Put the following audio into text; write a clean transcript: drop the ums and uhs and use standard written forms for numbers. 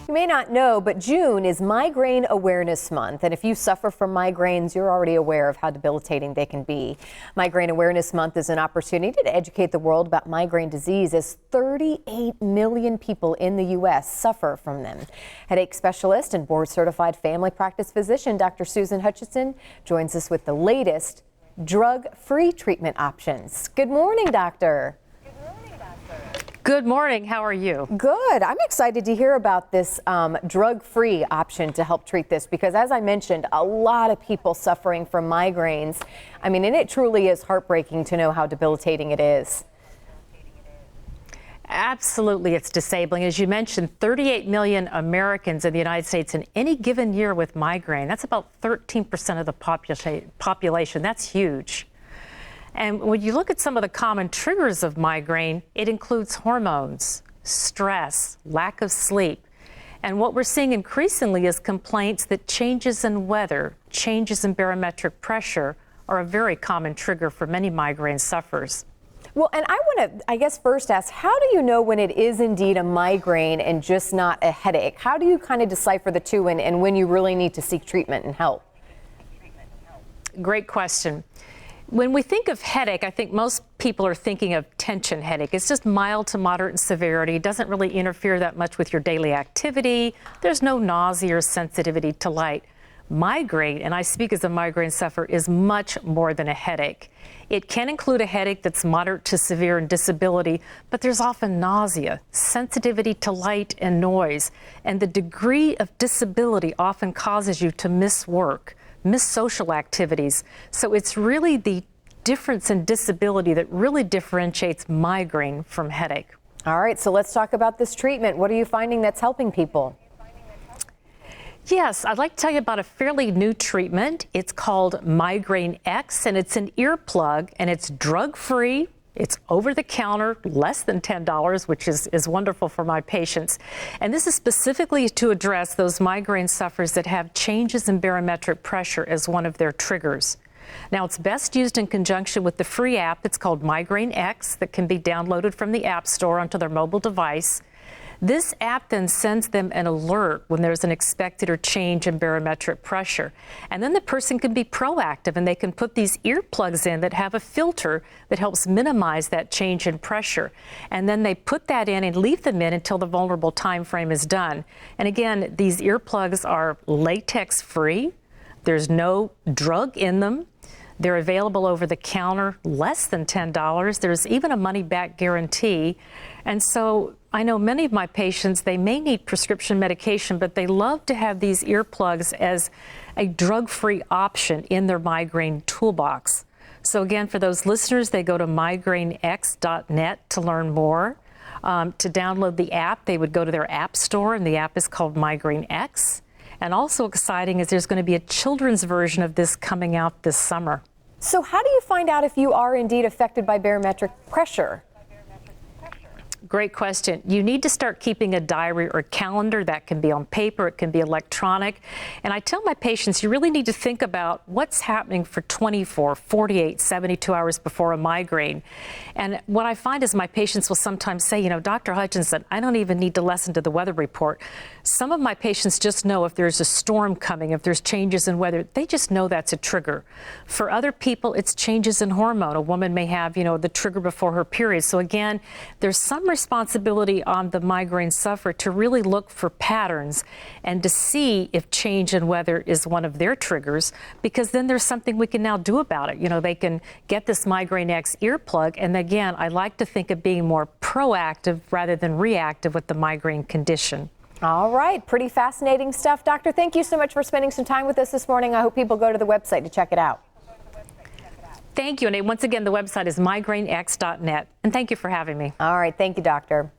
You may not know, but June is Migraine Awareness Month. And if you suffer from migraines, you're already aware of how debilitating they can be. Migraine Awareness Month is an opportunity to educate the world about migraine disease, as 38 million people in the U.S. suffer from them. Headache specialist and board-certified family practice physician Dr. Susan Hutchinson joins us with the latest drug-free treatment options. Good morning, doctor. Good morning. How are you? Good. I'm excited to hear about this drug-free option to help treat this because, as I mentioned, a lot of people suffering from migraines. I mean, and it truly is heartbreaking to know how debilitating it is. Absolutely, it's disabling. As you mentioned, 38 million Americans in the United States in any given year with migraine. That's about 13% of the population. That's huge. And when you look at some of the common triggers of migraine, it includes hormones, stress, lack of sleep. And what we're seeing increasingly is complaints that changes in weather, changes in barometric pressure are a very common trigger for many migraine sufferers. Well, and I want to, I guess, first ask, how do you know when it is indeed a migraine and just not a headache? How do you kind of decipher the two and when you really need to seek treatment and help? Great question. When we think of headache, I think most people are thinking of tension headache. It's just mild to moderate in severity. It doesn't really interfere that much with your daily activity. There's no nausea or sensitivity to light. Migraine, and I speak as a migraine sufferer, is much more than a headache. It can include a headache that's moderate to severe in disability, but there's often nausea, sensitivity to light and noise, and the degree of disability often causes you to miss work, miss social activities. So it's really the difference in disability that really differentiates migraine from headache. All right, so let's talk about this treatment. What are you finding that's helping people? Yes, I'd like to tell you about a fairly new treatment. It's called MigraineX, and it's an earplug, and it's drug-free. It's over the counter, less than $10, which is wonderful for my patients. And this is specifically to address those migraine sufferers that have changes in barometric pressure as one of their triggers. Now, it's best used in conjunction with the free app. It's called MigraineX that can be downloaded from the App Store onto their mobile device. This app then sends them an alert when there's an expected or change in barometric pressure. And then the person can be proactive and they can put these earplugs in that have a filter that helps minimize that change in pressure. And then they put that in and leave them in until the vulnerable time frame is done. And again, these earplugs are latex free. There's no drug in them. They're available over the counter, less than $10. There's even a money-back guarantee. And so I know many of my patients, they may need prescription medication, but they love to have these earplugs as a drug-free option in their migraine toolbox. So again, for those listeners, they go to migrainex.net to learn more. To download the app, they would go to their app store, and the app is called MigraineX. And also exciting is there's going to be a children's version of this coming out this summer. So how do you find out if you are indeed affected by barometric pressure? Great question. You need to start keeping a diary or calendar. That can be on paper, it can be electronic. And I tell my patients, you really need to think about what's happening for 24, 48, 72 hours before a migraine. And what I find is my patients will sometimes say, you know, Dr. Hutchinson, I don't even need to listen to the weather report. Some of my patients just know if there's a storm coming, if there's changes in weather, they just know that's a trigger. For other people, it's changes in hormone. A woman may have, you know, the trigger before her period. So again, there's some responsibility on the migraine sufferer to really look for patterns and to see if change in weather is one of their triggers, because then there's something we can now do about it. You know, they can get this MigraineX earplug, and again, I like to think of being more proactive rather than reactive with the migraine condition. All right, pretty fascinating stuff. Doctor, thank you so much for spending some time with us this morning. I hope people go to the website to check it out. Thank you. And once again, the website is migrainex.net. And thank you for having me. All right. Thank you, doctor.